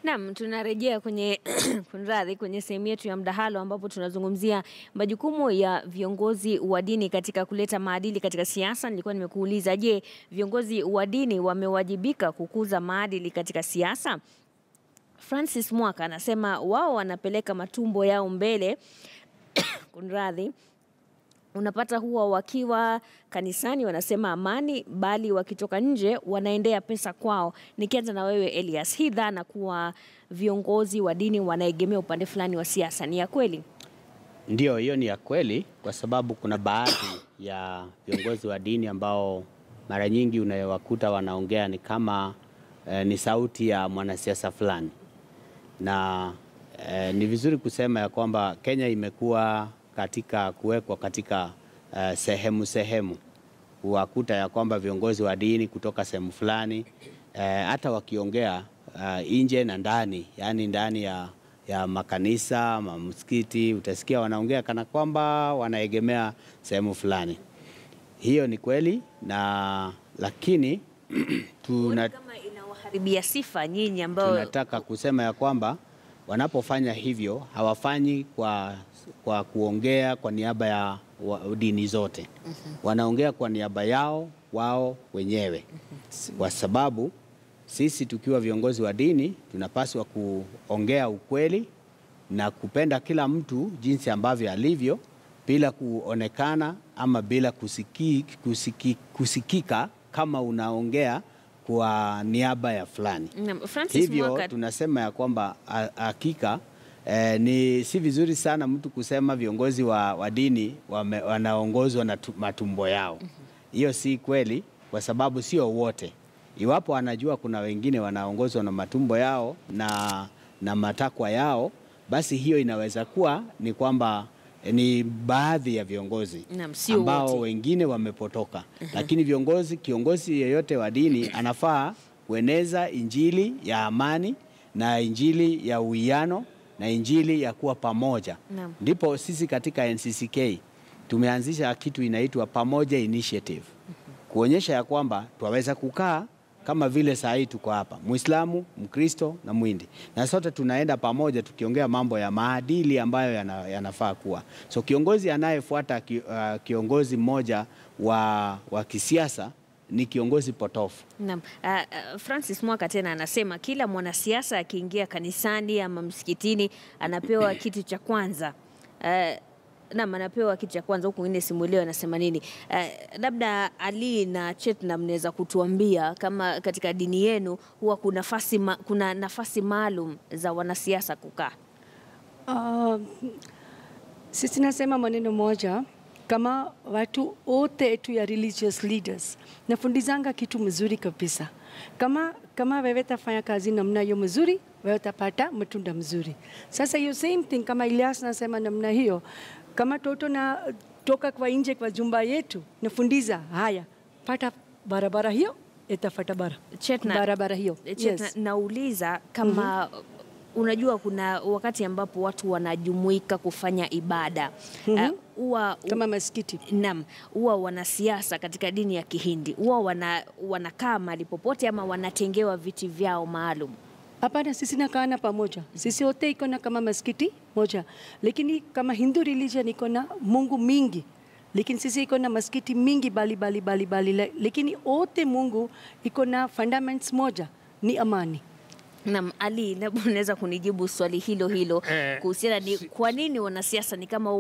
Naam, tunarejea kwenye kunradhi, kwenye sehemu yetu ya mdahalo ambapo tunazungumzia majukumu ya viongozi wa dini katika kuleta maadili katika siasa. Nilikuwa nimekuuliza, je, viongozi wa dini wamewajibika kukuza maadili katika siasa? Francis Mwaka anasema wao wanapeleka matumbo yao mbele kunradhi. Unapata huwa wakiwa kanisani wanasema amani, bali wakitoka nje wanaendea pesa kwao. Nikianza na wewe Elias, hii dhana kuwa viongozi wa dini wanaegemea upande fulani wa siasa ni ya kweli? Ndio, hiyo ni ya kweli, kwa sababu kuna baadhi ya viongozi wa dini ambao mara nyingi unayowakuta wanaongea ni kama ni sauti ya mwanasiasa fulani. Na ni vizuri kusema ya kwamba Kenya imekuwa katika kuwekwa katika sehemu kuwakuta ya kwamba viongozi wa dini kutoka sehemu fulani hata wakiongea nje na ndani, yani ndani ya makanisa, msikiti, utasikia wanaongea kana kwamba wanaegemea sehemu fulani. Hiyo ni kweli, na lakini kama inawaharibia sifa nyinyi ambao tunataka kusema ya kwamba wanapofanya hivyo hawafanyi kwa kuongea kwa niaba ya dini zote. Wanaongea kwa niaba yao wao wenyewe. Kwa sababu sisi tukiwa viongozi wa dini tunapaswa kuongea ukweli na kupenda kila mtu jinsi ambavyo alivyo, bila kuonekana ama bila kusikika kama unaongea kwa niaba ya fulani. Hivyo tunasema ya kwamba hakika ni si vizuri sana mtu kusema viongozi wa dini wanaongozwa na matumbo yao. Hiyo si kweli, kwa sababu sio wote. Iwapo anajua kuna wengine wanaongozwa na matumbo yao na matakwa yao, basi hiyo inaweza kuwa ni kwamba ni baadhi ya viongozi ambao wengine wamepotoka. Lakini kiongozi yeyote wa dini anafaa kueneza injili ya amani na injili ya uwiano na injili ya kuwa pamoja. Ndipo sisi katika NCCK tumeanzisha kitu inaitwa Pamoja Initiative. Kuonyesha ya kwamba twaweza kukaa kama vile saa hii tuko hapa, Muislamu, Mkristo na Mwindi, na sote tunaenda pamoja tukiongea mambo ya maadili ambayo yanafaa kuwa. So kiongozi anayefuata kiongozi mmoja wa kisiasa ni kiongozi potofu. Naam. Francis Mwaka tena anasema kila mwanasiasa akiingia kanisani ama msikitini anapewa kitu cha kwanza. Naam, anapewa kitu cha kwanza, huku wengine simuelewa anasema nini. Labda Ali na Chetna mnaweza kutuambia kama katika dini yenu huwa kuna nafasi maalum za wanasiasa kukaa? Sisi nasema maneno moja, kama watu wote etu ya religious leaders nafundizanga kitu mzuri kabisa. Kama wewe tafanya kazi namna hiyo mzuri, wewe utapata matunda mzuri. Sasa hiyo same thing kama Elias nasema namna hiyo, kama toto na toka kwa nje kwa jumba yetu nafundiza haya, pata barabara hiyo, itafuata barabara hiyo. Yes. Nauliza kama unajua kuna wakati ambapo watu wanajumuika kufanya ibada. Kama maskiti. Naam, huwa wanasiasa katika dini ya Kihindi huwa wanakaa mahali popote ama wanatengewa viti vyao maalum? Hapana, sisi nakaa pamoja. Sisi wote iko na kama maskiti moja. Lakini kama Hindu religion iko na Mungu mingi. Lakini sisi iko na maskiti mingi bali. Lakini wote Mungu iko na fundamentals moja, ni amani. Naam, Ali, unaweza kunijibu swali hilo kuhusiana ni kwa nini wanasiasa ni kama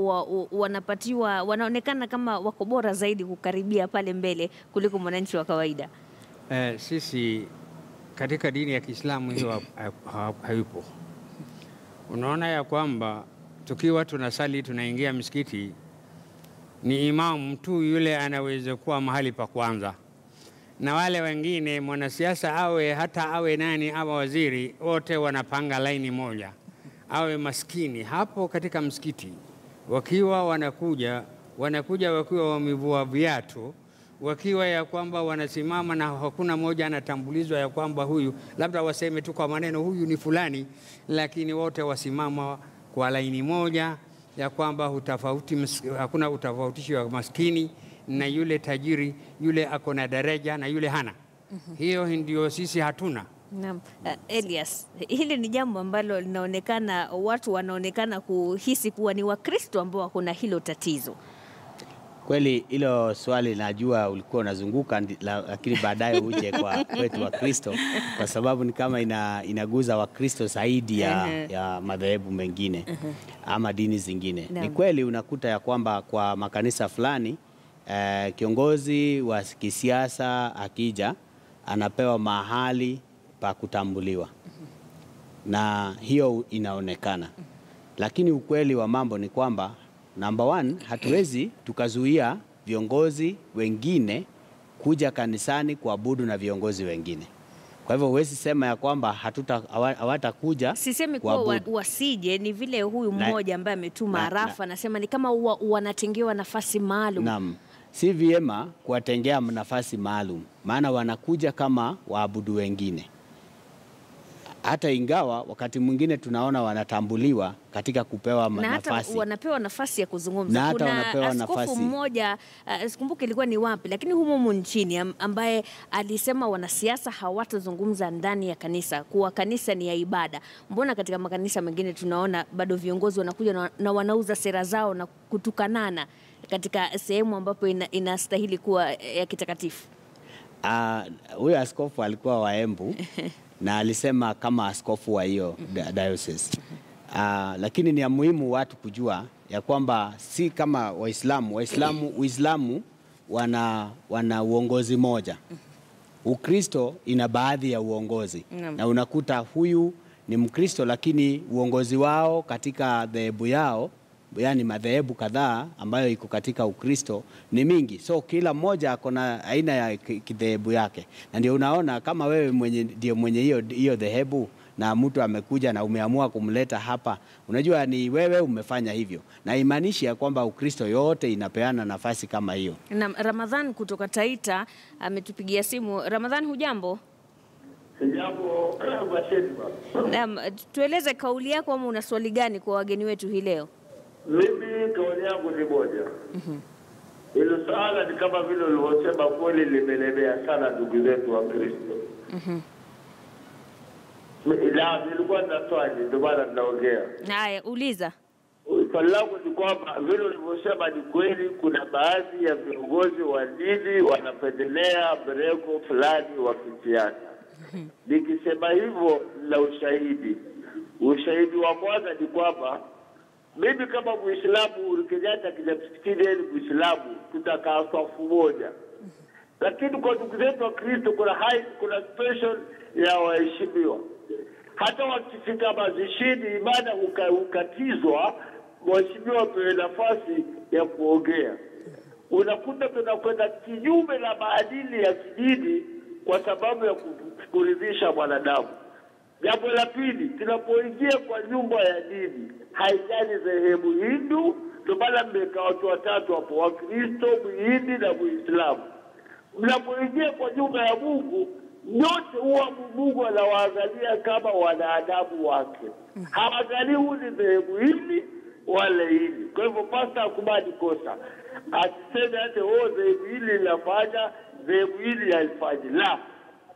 wanaonekana kama wako bora zaidi kukaribia pale mbele kuliko mwananchi wa kawaida? Sisi katika dini ya Kiislamu hiyo hayupo. Unaona ya kwamba tukiwa tunasali tunaingia msikiti, ni imamu tu yule anaweza kuwa mahali pa kwanza, na wale wengine mwanasiasa awe nani awe waziri, wote wanapanga laini moja, awe maskini hapo katika msikiti. Wakiwa wanakuja wakiwa wamevua viatu, wakiwa ya kwamba wanasimama na hakuna moja anatambulizwa ya kwamba huyu, labda waseme tu kwa maneno huyu ni fulani, lakini wote wasimama kwa laini moja ya kwamba hakuna utofautisho wa maskini na yule tajiri, yule ako na daraja na yule hana. Hiyo ndio sisi hatuna. Naam. Elias, hili ni jambo ambalo linaonekana watu wanaonekana kuhisi kuwa ni Wakristo ambao wako na hilo tatizo. Kweli hilo swali najua ulikuwa unazunguka, lakini baadaye uje kwa kwetu Wakristo, kwa sababu ni kama inaguza Wakristo zaidi ya madhehebu mengine ama dini zingine. Ni kweli unakuta ya kwamba kwa makanisa fulani kiongozi wa kisiasa akija anapewa mahali pa kutambuliwa, na hiyo inaonekana. Lakini ukweli wa mambo ni kwamba number one, hatuwezi tukazuia viongozi wengine kuja kanisani kuabudu na viongozi wengine. Kwa hivyo huwezi sema ya kwamba hawatakuja. Sisemi kuwa wasije, ni vile huyu mmoja ambaye ametuma arafa anasema ni kama wanatengewa nafasi maalum. Naam. Si vyema kuwatengea nafasi maalum, maana wanakuja kama waabudu wengine. Hata ingawa wakati mwingine tunaona wanatambuliwa katika kupewa nafasi. Hata wanapewa nafasi ya kuzungumza. Kuna askofu mmoja, sikumbuki ilikuwa ni wapi, lakini humu nchini ambaye alisema wanasiasa hawatazungumza ndani ya kanisa, kuwa kanisa ni ya ibada. Mbona katika makanisa mengine tunaona bado viongozi wanakuja na wanauza sera zao na kutukanana katika sehemu ambapo inastahili kuwa ya kitakatifu? Huyo askofu alikuwa wa Embu na alisema kama askofu wa hiyo diocese. Lakini ni ya muhimu watu kujua ya kwamba si kama Uislamu wana uongozi moja. Ukristo ina baadhi ya uongozi. Na unakuta huyu ni Mkristo lakini uongozi wao katika dhehebu yao, yani madhehebu kadhaa ambayo iko katika Ukristo ni mingi. So kila mmoja akona aina ya kidhehebu yake. Na ndio unaona kama wewe ndio mwenye hiyo dhehebu na mtu amekuja na umeamua kumleta hapa, unajua ni wewe umefanya hivyo. Na imaanishi ya kwamba Ukristo yote inapeana nafasi kama hiyo. Na Ramadhan kutoka Taita ametupigia simu. Ramadhan, hujambo? Sijambo, Naam, tueleze kauli yako ama una swali gani kwa wageni wetu hii leo? Mimi kauli yangu ni moja. Hilo swala ni kama vile ulivyosema, kweli limelemea sana ndugu zetu wa Kristo. Ila nilikuwa na swali, ndio maana ninaongea. Haya, uliza. Swali langu ni kwamba vile ulivyosema ni kweli, kuna baadhi ya viongozi wa dini wanapendelea mrengo fulani wa kisiasa. Nikisema hivyo na ushahidi wa kwanza ni kwamba mimi kama Muislamu Kenyatta kija msikitini ni Muislamu, tutakaa safu moja. Lakini kwa ndugu zetu wa Kristo kuna special ya waheshimiwa. Hata wakifika mazishini ibada ukatizwa, waheshimiwa pewe nafasi ya kuongea. Unakuta tunakwenda kinyume na maadili ya kidini kwa sababu ya kuridhisha mwanadamu. Jambo la pili, tunapoingia kwa nyumba ya dini, haijali dhehebu Hindu, ndio maana mmeka watu watatu hapo, Wakristo, Muhindi na Muislamu. Mnapoingia kwa nyumba ya Mungu, nyote huwa Mungu anawaangalia kama wanadamu wake. Haangalii huyu ni dhehebu hili wala hili. Kwa hivyo pasta akubali kosa. Asiseme hata dhehebu hili linafanya, dhehebu hili halifanyi. La.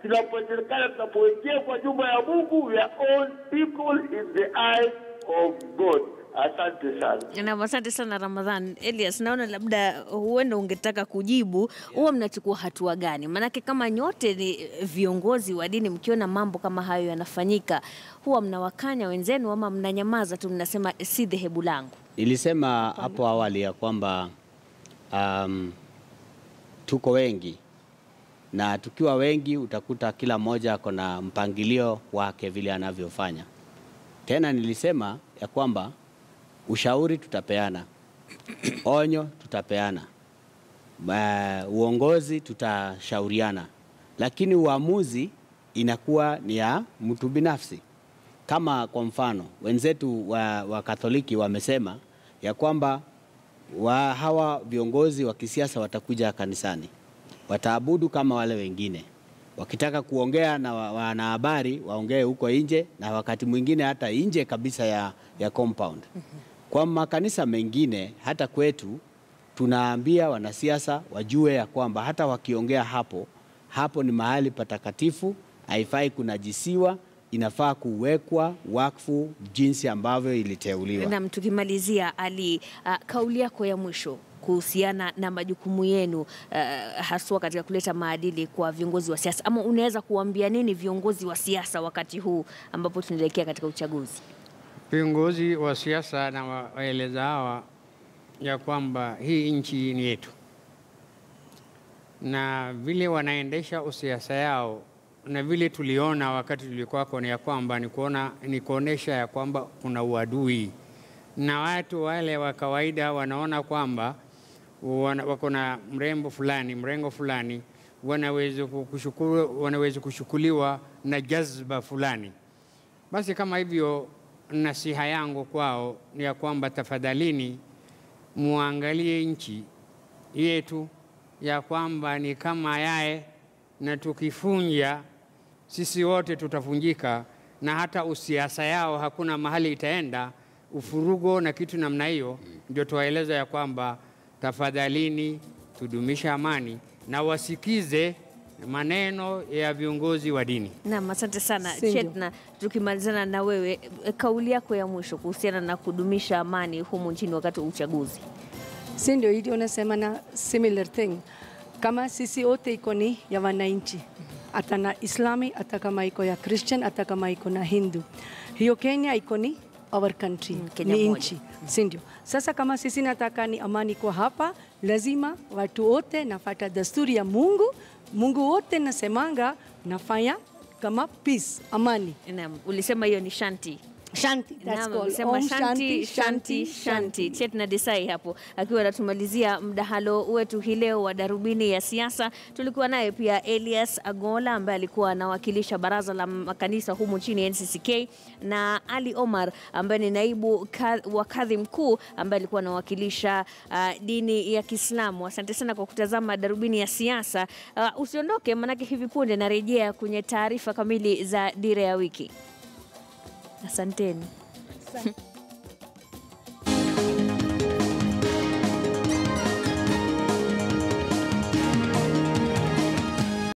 Tunapoingia kwa nyumba ya Mungu, we are all people in the eyes of God. Asante sana. Na asante sana Ramadhan. Elias, naona labda huenda ungetaka kujibu, huwa mnachukua hatua gani? Maanake kama nyote ni viongozi wa dini, mkiona mambo kama hayo yanafanyika, huwa mnawakanya wenzenu ama mnanyamaza tu mnasema si dhehebu langu? Nilisema hapo awali ya kwamba tuko wengi, na tukiwa wengi utakuta kila mmoja ako na mpangilio wake vile anavyofanya. Tena nilisema ya kwamba ushauri tutapeana, onyo tutapeana, uongozi tutashauriana, lakini uamuzi inakuwa ni ya mtu binafsi. Kama kwa mfano wenzetu wa Katoliki wamesema ya kwamba hawa viongozi wa kisiasa watakuja kanisani, wataabudu kama wale wengine. Wakitaka kuongea na wanahabari waongee huko nje, na wakati mwingine hata nje kabisa ya compound. Kwa makanisa mengine hata kwetu tunaambia wanasiasa wajue ya kwamba hata wakiongea hapo ni mahali patakatifu haifai kunajisiwa, inafaa kuwekwa wakfu jinsi ambavyo iliteuliwa. Na tukimalizia, Ali, kauli yako ya mwisho kuhusiana na majukumu yenu haswa katika kuleta maadili kwa viongozi wa siasa, ama unaweza kuambia nini viongozi wa siasa wakati huu ambapo tunaelekea katika uchaguzi? Viongozi wa siasa na waeleza hawa ya kwamba hii nchi ni yetu, na vile wanaendesha usiasa yao na vile tuliona wakati tulikuwako ni ya kwamba ni kuonesha ya kwamba kuna uadui, na watu wale wa kawaida wanaona kwamba wako na mrengo fulani wanaweza kushukuliwa na jazba fulani. Basi kama hivyo, nasiha yangu kwao ni ya kwamba tafadhalini muangalie nchi yetu ya kwamba ni kama yae, na tukifunja sisi wote tutafunjika, na hata usiasa yao hakuna mahali itaenda, ufurugo na kitu namna hiyo. Ndio tuwaeleza ya kwamba tafadhalini tudumisha amani na wasikize maneno ya viongozi wa dini. Naam, asante sana Chetna. Tukimalizana na wewe, kauli yako ya mwisho kuhusiana na kudumisha amani humu nchini wakati wa uchaguzi. Ndio hiyo unasema na similar thing. Kama sisi wote iko ni ya wananchi, hata na Islami, hata kama iko ya Christian, hata kama iko na Hindu. Hiyo Kenya iko ni our country, ni nchi. Ndio. Sasa kama sisi nataka ni amani kwa hapa, lazima watu wote nafuata desturi ya Mungu. Mungu wote nasemanga nafanya kama peace, amani. Naam, ulisema hiyo ni shanti. Shanti, that's called. Om shanti, shanti, shanti. Chetna Desai hapo akiwa anatumalizia mdahalo wetu hii leo wa Darubini ya Siasa. Tulikuwa naye pia Elias Agola ambaye alikuwa anawakilisha baraza la makanisa humu nchini NCCK, na Ali Omar ambaye ni naibu wa kadhi mkuu ambaye alikuwa anawakilisha dini ya Kiislamu. Asante sana kwa kutazama Darubini ya Siasa. Usiondoke, manake hivi punde narejea kwenye taarifa kamili za Dira ya Wiki. Asanteni.